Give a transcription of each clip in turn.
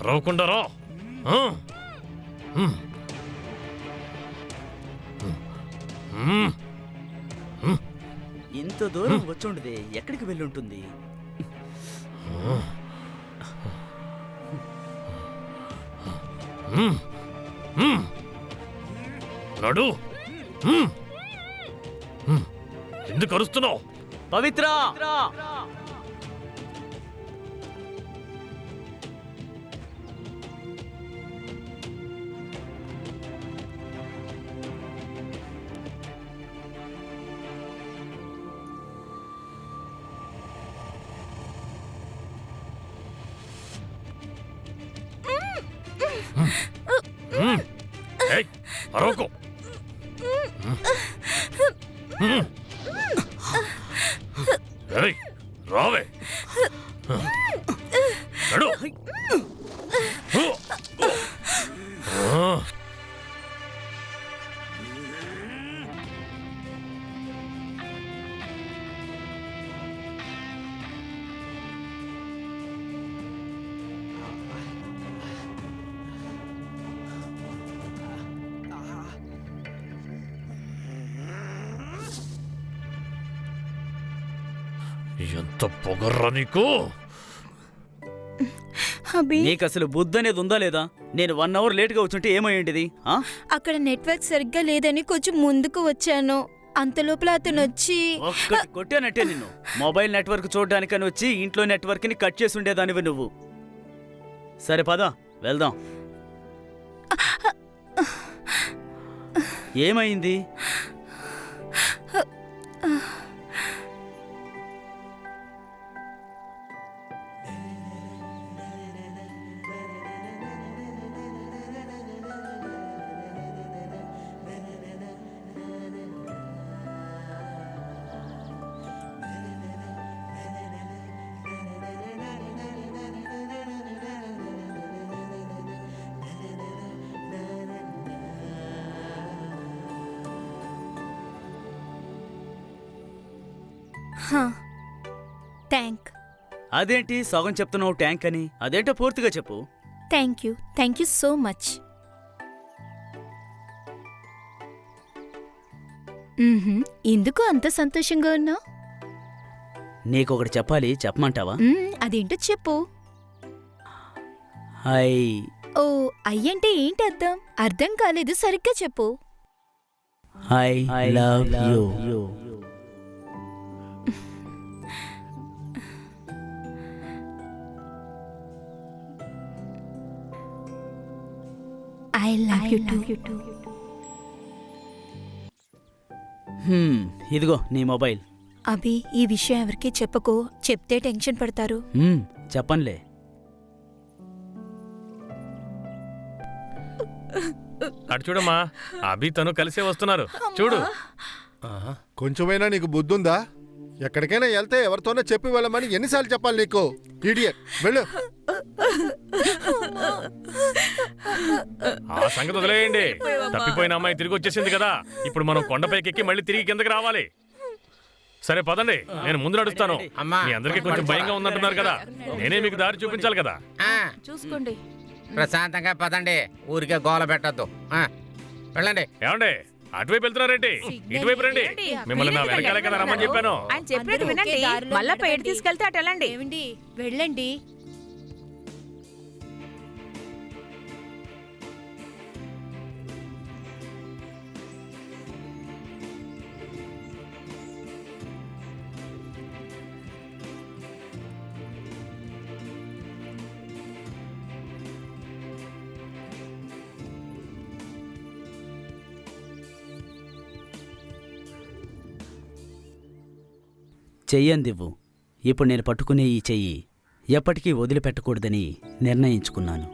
రవ్వకుండా రా. ఇంత దూరం వచ్చుండదే ఎక్కడికి వెళ్ళుంటుంది? నడు. ఎందుకు అరుస్తున్నావు? పవిత్ర, అరవకు. రావే. నడు. ఎంత పొగర్రా నీకు? నీకు అసలు బుద్ధి అనేది ఉందా లేదా? నేను 1 అవర్ లేట్గా వచ్చుంటే ఏమయ్యేంటిది? అక్కడ నెట్వర్క్ సరిగ్గా లేదని కొంచెం ముందుకు వచ్చాను. అంత లోపల అతను వచ్చి ఒక్కటి కొట్టానంటే నిన్ను. మొబైల్ నెట్వర్క్ చూడడానికని వచ్చి ఇంట్లో నెట్వర్క్ ని కట్ చేసి ఉండేదానివి నువ్వు. సరే పద వెళ్దాం. ఏమైంది? థ్యాంక్. అదేంటి సగం చెప్తున్నావు ట్యాంక్ అని? అదేంటో పూర్తిగా చెప్పు. Thank you so much. ఎందుకు అంత సంతోషంగా ఉన్నావు? నీకొకటి చెప్పాలి, చెప్పమంటావా? అదేంటో చెప్పు. ఓ అయ్యంటే ఏంటి అర్థం? అర్థం కాలేదు, సరిగ్గా చెప్పు. I love you. I love you too. ఇదిగో నీ మొబైల్. అభి, ఈ విషయం ఎవరికి చెప్పకో. చెప్తే టెన్షన్ పడతారు. చెప్పనులే. అటు చూడమ్మా, అభి తను కలిసే వస్తున్నారు. చూడు. కొంచెమైనా నీకు బుద్ధుందా? ఎక్కడికైనా వెళ్తే ఎవరితోనే చెప్పి వెళ్ళమని ఎన్నిసార్లు చెప్పాలి నీకు? ఇడియట్, వెళ్ళు. ఆ సంగతి వదిలేయండి. తప్పిపోయిన అమ్మాయి తిరిగి వచ్చేసింది కదా. ఇప్పుడు మనం కొండపైకి ఎక్కి మళ్ళీ తిరిగి కిందకి రావాలి. సరే పదండి, నేను ముందు నడుస్తాను. మీ అందరికీ కొంచెం భయంగా ఉందంటున్నారు కదా, నేనే మీకు దారి చూపించాలి కదా. చూసుకోండి. ప్రశాంతంగా పదండి, ఊరికే గోల పెట్టద్దు. వెళ్ళండి. ఏమండి, అటువైపు వెళ్తున్నారేంటి? ఇటువైపు రండి. మిమ్మల్ని నా వెనకాలే కదా రమ్మని చెప్పాను. ఆయన చెప్పినట్టు వినండి. మళ్ళా పేరు తీసుకెళ్తే అటు వెళ్ళండి. వెళ్ళండి. చెయ్యందివ్వు. ఇప్పుడు నేను పట్టుకునే ఈ చెయ్యి ఎప్పటికీ వదిలిపెట్టకూడదని నిర్ణయించుకున్నాను.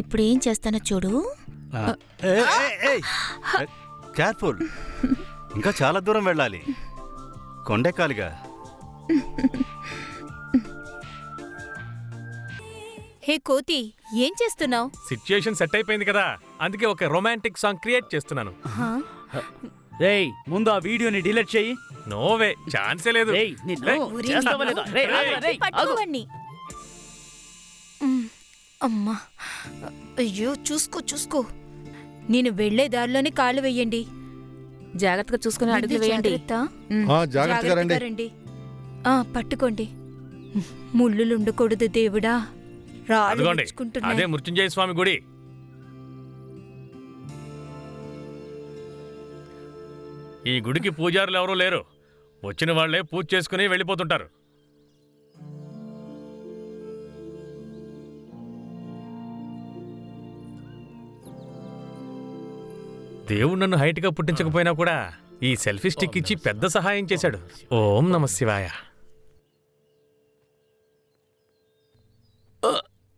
ఇప్పుడేం చేస్తానో చూడు. కేర్ఫుల్, ఇంకా చాలా దూరం వెళ్ళాలి. కొండెక్కాలిగా. హే కోతి, ఏం చేస్తున్నావు? సిచ్యుయేషన్ సెట్ అయిపోయింది కదా, అందుకే ఒక రొమాంటిక్ సాంగ్ క్రియేట్ చేస్తున్నాను. రేయ్ ముందు ఆ వీడియోని డిలీట్ చెయ్యి. నోవే, ఛాన్సే లేదు. రేయ్ నిన్ను రేయ్, చేస్తావా లేదా? రేయ్, ఆగురా, రేయ్, ఆగు. పట్టుకోవండి. అమ్మా, అయ్యో, చూసుకో. నేను వెళ్లే దారిలోనే కాళ్ళు వెయ్యండి. జాగ్రత్తగా చూసుకుని అడుగులు వేయండి. జాగ్రత్తగా రండి. రండి. పట్టుకోండి. ముళ్ళులు ఉండకూడదు దేవుడా. రాళ్ళు అదిగోండి, అదే గుచ్చుకుంటున్నాయి. మృత్యుంజయ స్వామి గుడి. ఈ గుడికి పూజారులు ఎవరూ లేరు, వచ్చిన వాళ్లే పూజ చేసుకుని వెళ్ళిపోతుంటారు. దేవుడు నన్ను హైట్గా పుట్టించకపోయినా కూడా ఈ సెల్ఫీ స్టిక్ ఇచ్చి పెద్ద సహాయం చేశాడు. ఓం నమః శివాయ.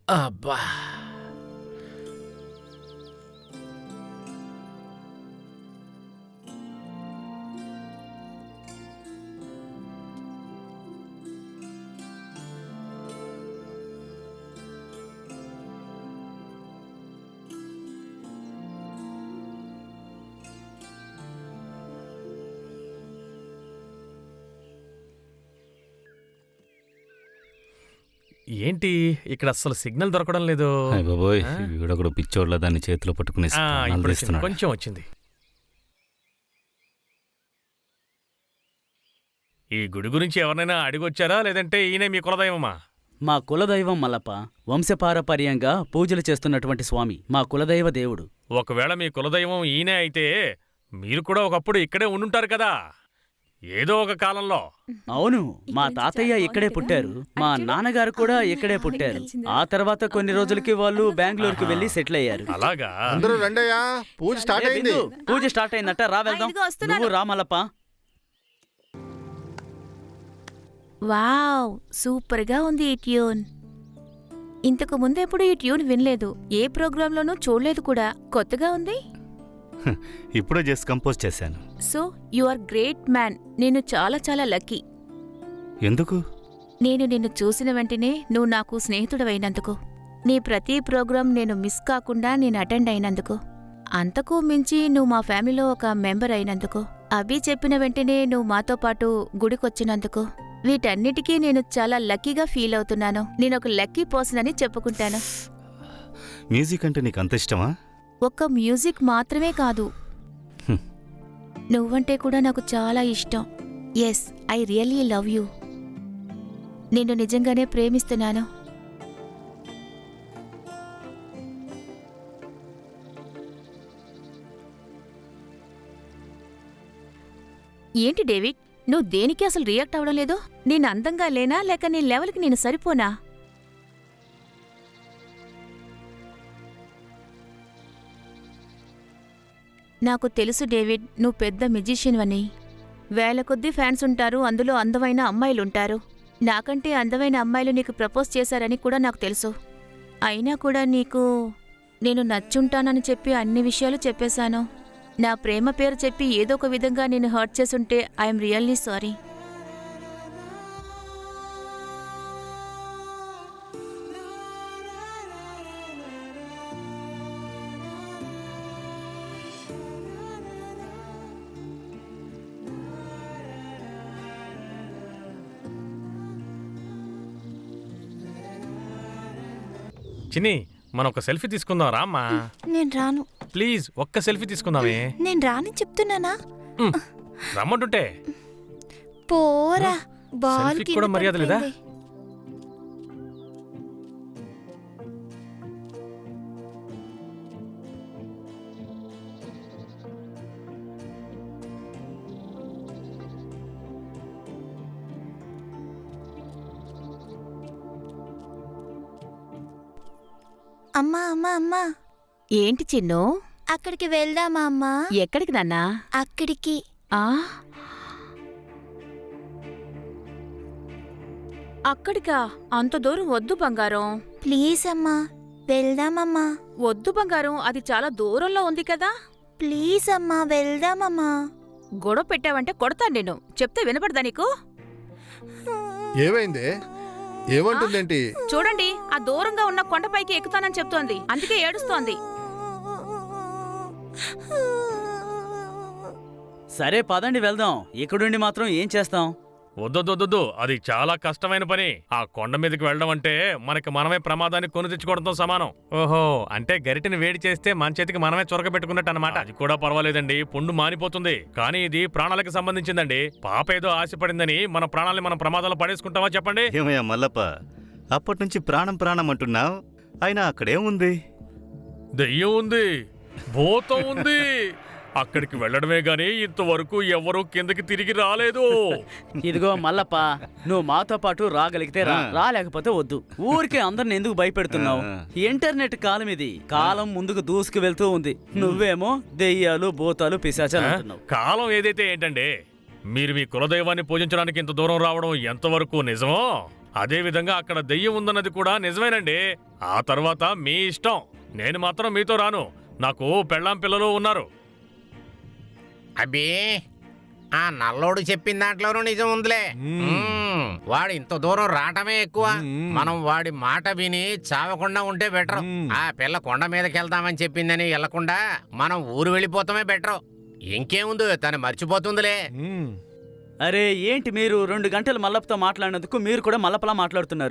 అబ్బా, ఏంటి ఇక్కడ అస్సలు సిగ్నల్ దొరకడం లేదు. హాయ్ బాబోయ్, వీడొకడు పిచ్చోడ్ల దాన్ని చేతిలో పట్టుకుని ఆ, స్నానాలు ఇప్పుడు వచ్చింది, చేస్తున్నాడు. కొంచెం వచ్చింది. ఈ గుడి గురించి ఎవరినైనా అడిగొచ్చారా, లేదంటే ఈయనే మీ కులదైవమా? మా కులదైవం మల్లప్ప వంశపారపర్యంగా పూజలు చేస్తున్నటువంటి స్వామి, మా కులదైవ దేవుడు. ఒకవేళ మీ కులదైవం ఈయనే అయితే మీరు కూడా ఒకప్పుడు ఇక్కడే ఉండుంటారు కదా, ఏదో ఒక కాలంలో. అవును, మా తాతయ్య ఇక్కడే పుట్టారు, మా నాన్నగారు కూడా ఇక్కడే పుట్టారు. ఆ తర్వాత కొన్ని రోజులకి వాళ్ళు బెంగళూరుకి వెళ్లి సెటిల్ అయ్యారు. అలాగా? అందరూ రండయ్యా, పూజ స్టార్ట్ ఏ అయింది. బిందు, పూజ స్టార్ట్ అయిందట, రా వెళ్దాం. ఇదిగో వస్తున్నాను. నువ్వు రా మల్లప్ప. వావ్, సూపర్గా ఉంది ఈ ట్యూన్. ఇంతకు ముందెప్పుడు ఈ ట్యూన్ వినలేదు, ఏ ప్రోగ్రాంలోనూ చూడలేదు కూడా. కొత్తగా ఉంది. ఇప్పుడే జస్ట్ కంపోజ్ చేశాను. So you are great man. నేను చాలా చాలా లక్కీ. ఎందుకు? నేను నిన్ను చూసిన వెంటనే నువ్వు నాకు స్నేహితుడవైనందుకు, నీ ప్రతి ప్రోగ్రాం నేను మిస్ కాకుండా నేను అటెండ్ అయినందుకు, అంతకు మించి నువ్వు మా ఫ్యామిలీలో ఒక మెంబర్ అయినందుకు, అభి చెప్పిన వెంటనే నువ్వు మాతో పాటు గుడికొచ్చినందుకు, వీటన్నిటికీ నేను చాలా లక్కీగా ఫీల్ అవుతున్నాను. నేనొక లక్కీ పర్సన్ అని చెప్పుకుంటాను. మ్యూజిక్ అంటే నీకు అంత ఇష్టమా? ఒక్క మ్యూజిక్ మాత్రమే కాదు, నువ్వంటే కూడా నాకు చాలా ఇష్టం. Yes, I really love you. నిన్ను నిజంగానే ప్రేమిస్తున్నాను. ఏంటి డేవిడ్, నువ్వు దేనికి అసలు రియాక్ట్ అవడం లేదు? నేను అందంగా లేనా, లేక నీ లెవెల్కి నేను సరిపోనా? నాకు తెలుసు డేవిడ్, నువ్వు పెద్ద మ్యూజిషియన్ అని. వేల కొద్దీ ఫ్యాన్స్ ఉంటారు, అందులో అందమైన అమ్మాయిలుంటారు. నాకంటే అందమైన అమ్మాయిలు నీకు ప్రపోజ్ చేశారని కూడా నాకు తెలుసు. అయినా కూడా నీకు నేను నచ్చుంటానని చెప్పి అన్ని విషయాలు చెప్పేశాను. నా ప్రేమ పేరు చెప్పి ఏదో ఒక విధంగా నేను హర్ట్ చేసుంటే ఐఎమ్ రియల్లీ సారీ. చిన్ని, మనం ఒక సెల్ఫీ తీసుకుందాం రామ్మా. నేను రాను. ప్లీజ్ ఒక్క సెల్ఫీ తీసుకుందామే. నేను రాని చెప్తున్నానా? రమ్మంటుంటే పోరా, బాల్ సెల్ఫీకి కూడా మర్యాద లేదా? అమ్మా అమ్మా అమ్మా, ఏంటి చిన్నో? అక్కడికి వెళ్దామా అమ్మా? ఎక్కడికి నాన్నా? అక్కడికి. ఆ? అక్కడికా? అంత దూరం వద్దు బంగారం. ప్లీజ్ అమ్మా, వెళ్దామమ్మా. వద్దు బంగారం, అది చాలా దూరంలో ఉంది కదా. ప్లీజ్ అమ్మా, వెళ్దామమ్మా. గొడవ పెట్టావంటే కొడతాను నేను. చెప్తే వినపడదా నీకు? ఏమైంది? ఏమంటుందేంటి? చూడండి, ఆ దూరంగా ఉన్న కొండపైకి ఎక్కుతానని చెప్తోంది, అందుకే ఏడుస్తోంది. సరే పదండి వెళ్దాం. ఇక్కడుండి మాత్రం ఏం చేస్తాం? వద్దొద్దొద్దు, అది చాలా కష్టమైన పని. ఆ కొండ మీదకి వెళ్ళడం అంటే మనకి మనమే ప్రమాదాన్ని కొని తెచ్చుకోవడంతో సమానం. ఓహో, అంటే గరిటెని వేడి చేస్తే మన చేతికి మనమే చొరగబెట్టుకున్నట్టు అన్నమాట. అది కూడా పర్వాలేదండి, పుండు మానిపోతుంది. కానీ ఇది ప్రాణాలకు సంబంధించిందండి. పాప ఏదో ఆశపడిందని మన ప్రాణాలని మనం ప్రమాదాలు పడేసుకుంటామా చెప్పండి? ఏమయ్యా మల్లప్ప, అప్పటి నుంచి ప్రాణం ప్రాణం అంటున్నావు, అయినా అక్కడేముంది? దెయ్యం ఉంది, భూతం ఉంది. అక్కడికి వెళ్ళడమే గాని ఇంతవరకు ఎవరూ కిందకి తిరిగి రాలేదు. ఇదిగో మల్లప్ప, నువ్వు మాతో పాటు రాగలిగితే రా, రాలేకపోతే వద్దు. ఊరికే అందరిని ఎందుకు భయపెడుతున్నావు? ఇంటర్నెట్ కాలం ఇది. కాలం ముందుకు దూసుకు వెళ్తూ ఉంది. నువ్వేమో దెయ్యాలు, భూతాలు, పిశాచాలు అంటున్నావు. కాలం ఏదైతే ఏంటండి, మీరు మీ కులదైవాన్ని పూజించడానికి ఇంత దూరం రావడం ఎంతవరకు నిజమో అదే విధంగా అక్కడ దెయ్యం ఉందన్నది కూడా నిజమేనండి. ఆ తర్వాత మీ ఇష్టం. నేను మాత్రం మీతో రాను. నాకు పెళ్ళాం పిల్లలు ఉన్నారు. అబ్బే, ఆ నల్లోడు చెప్పిన దాంట్లోనూ నిజం ఉందిలే. వాడు ఇంత దూరం రావటమే ఎక్కువ. మనం వాడి మాట విని చావకుండా ఉంటే బెటర్. ఆ పిల్ల కొండ మీదకి వెళ్దామని చెప్పిందని వెళ్లకుండా మనం ఊరు వెళ్ళిపోతామే బెటర్. ఇంకేముంది, తను మర్చిపోతుందిలే. అరే ఏంటి మీరు 2 గంటలు మల్లప్పతో మాట్లాడినందుకు మీరు కూడా మల్లప్పలా మాట్లాడుతున్నారు?